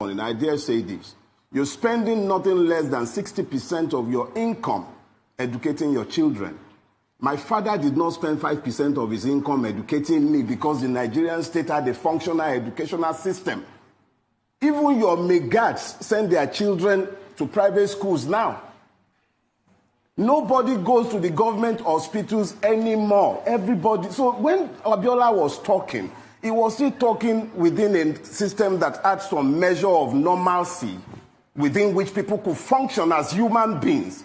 And I dare say this. You're spending nothing less than 60% of your income educating your children. My father did not spend 5% of his income educating me because the Nigerian state had a functional educational system. Even your megads send their children to private schools now. Nobody goes to the government hospitals anymore. Everybody. So when Abiola was talking, he was still talking within a system that had some measure of normalcy within which people could function as human beings.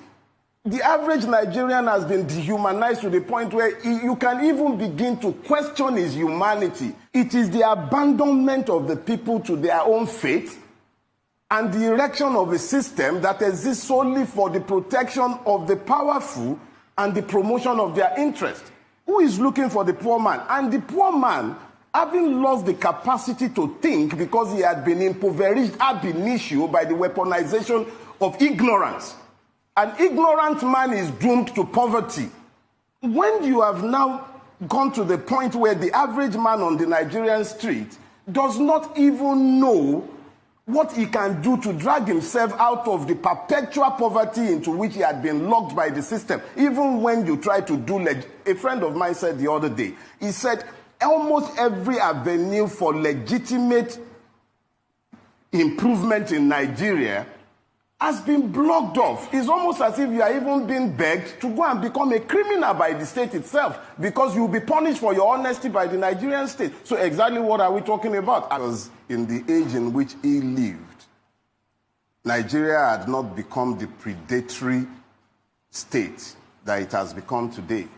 The average Nigerian has been dehumanized to the point where you can even begin to question his humanity. It is the abandonment of the people to their own fate and the erection of a system that exists solely for the protection of the powerful and the promotion of their interest. Who is looking for the poor man? And the poor man, having lost the capacity to think because he had been impoverished ab initio by the weaponization of ignorance. An ignorant man is doomed to poverty. When you have now gone to the point where the average man on the Nigerian street does not even know what he can do to drag himself out of the perpetual poverty into which he had been locked by the system, even when you try to do... A friend of mine said the other day, he said, almost every avenue for legitimate improvement in Nigeria has been blocked off. It's almost as if you are even being begged to go and become a criminal by the state itself because you'll be punished for your honesty by the Nigerian state. So exactly what are we talking about? Because in the age in which he lived, Nigeria had not become the predatory state that it has become today.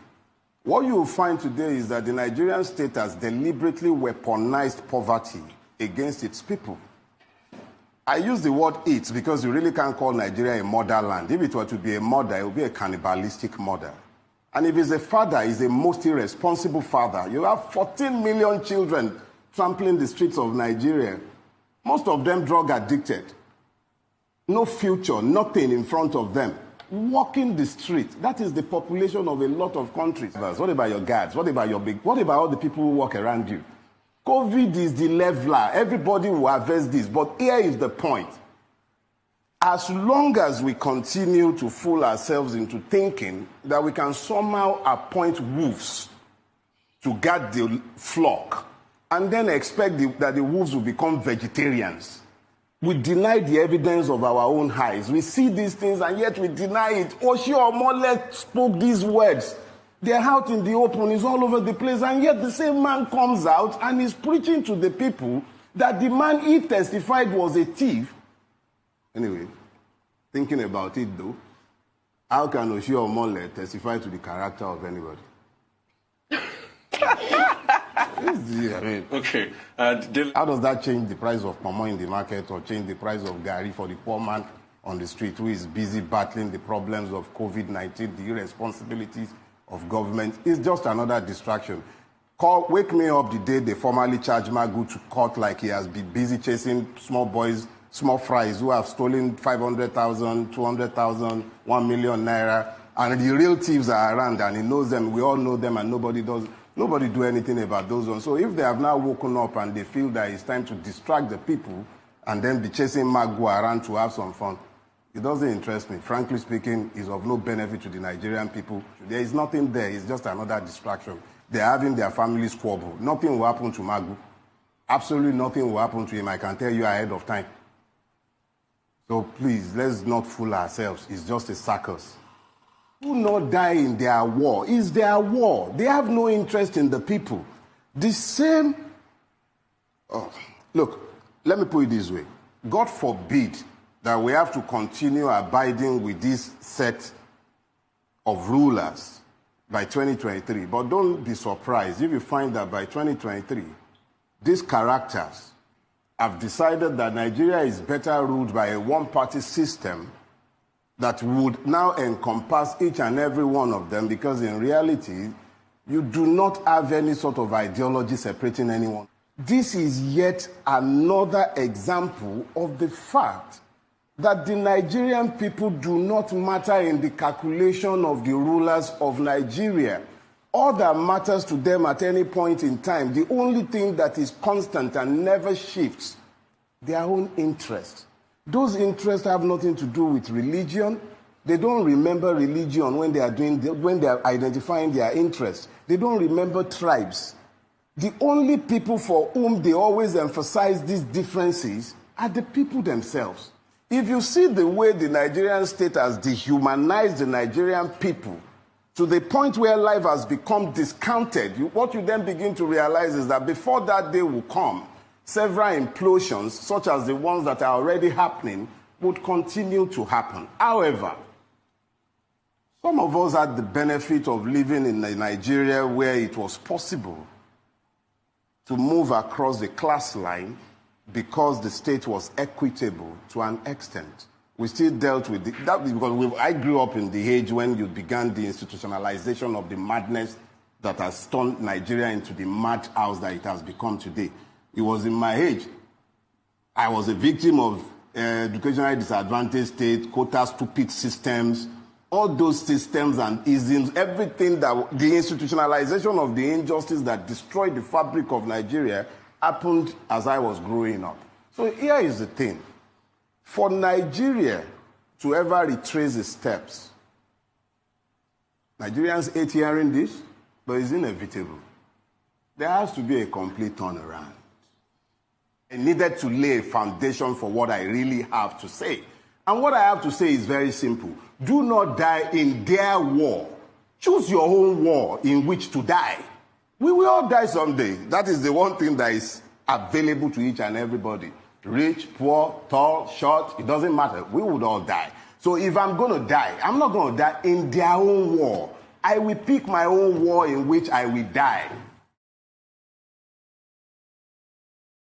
What you will find today is that the Nigerian state has deliberately weaponized poverty against its people. I use the word it because you really can't call Nigeria a motherland. If it were to be a mother, it would be a cannibalistic mother. And if it's a father, it's a most irresponsible father. You have 14 million children trampling the streets of Nigeria. Most of them drug addicted. No future, nothing in front of them. Walking the street. That is the population of a lot of countries. What about your guards? What about all the people who walk around you? COVID is the leveler. Everybody will harvest this. But here is the point. As long as we continue to fool ourselves into thinking that we can somehow appoint wolves to guard the flock and then expect that the wolves will become vegetarians, we deny the evidence of our own eyes. We see these things and yet we deny it. Oshiomhole spoke these words. They're out in the open, it's all over the place, and yet the same man comes out and is preaching to the people that the man he testified was a thief. Anyway, thinking about it though, how can Oshiomhole testify to the character of anybody? Okay. How does that change the price of pomo in the market or change the price of gari for the poor man on the street who is busy battling the problems of COVID-19, the irresponsibilities of government? It's just another distraction. Wake me up the day they formally charge Magu to court like he has been busy chasing small boys, small fries who have stolen 500,000, 200,000, 1 million naira, and the real thieves are around and he knows them. We all know them and nobody do anything about those ones. So if they have now woken up and they feel that it's time to distract the people and then be chasing Magu around to have some fun, it doesn't interest me. Frankly speaking, it's of no benefit to the Nigerian people. There is nothing there. It's just another distraction. They're having their family squabble. Nothing will happen to Magu. Absolutely nothing will happen to him. I can tell you ahead of time. So please, let's not fool ourselves. It's just a circus. Do not die in their war. It's their war. They have no interest in the people. The same... Look, let me put it this way. God forbid that we have to continue abiding with this set of rulers by 2023. But don't be surprised if you find that by 2023, these characters have decided that Nigeria is better ruled by a one-party system that would now encompass each and every one of them, because in reality, you do not have any sort of ideology separating anyone. This is yet another example of the fact that the Nigerian people do not matter in the calculation of the rulers of Nigeria. All that matters to them at any point in time, the only thing that is constant and never shifts, their own interests. Those interests have nothing to do with religion. They don't remember religion when they are identifying their interests. They don't remember tribes. The only people for whom they always emphasize these differences are the people themselves. If you see the way the Nigerian state has dehumanized the Nigerian people to the point where life has become discounted, what you then begin to realize is that before that day will come, several implosions, such as the ones that are already happening, would continue to happen. However, some of us had the benefit of living in Nigeria where it was possible to move across the class line because the state was equitable to an extent. We still dealt with that because I grew up in the age when you began the institutionalization of the madness that has turned Nigeria into the madhouse that it has become today. It was in my age. I was a victim of educationally disadvantaged state, quota stupid systems, all those systems and isms, everything that the institutionalization of the injustice that destroyed the fabric of Nigeria happened as I was growing up. So here is the thing. For Nigeria to ever retrace its steps, Nigerians hate hearing this, but it's inevitable. There has to be a complete turnaround. I needed to lay a foundation for what I really have to say. And what I have to say is very simple. Do not die in their war. Choose your own war in which to die. We will all die someday. That is the one thing that is available to each and everybody. Rich, poor, tall, short, it doesn't matter. We would all die. So if I'm going to die, I'm not going to die in their own war. I will pick my own war in which I will die.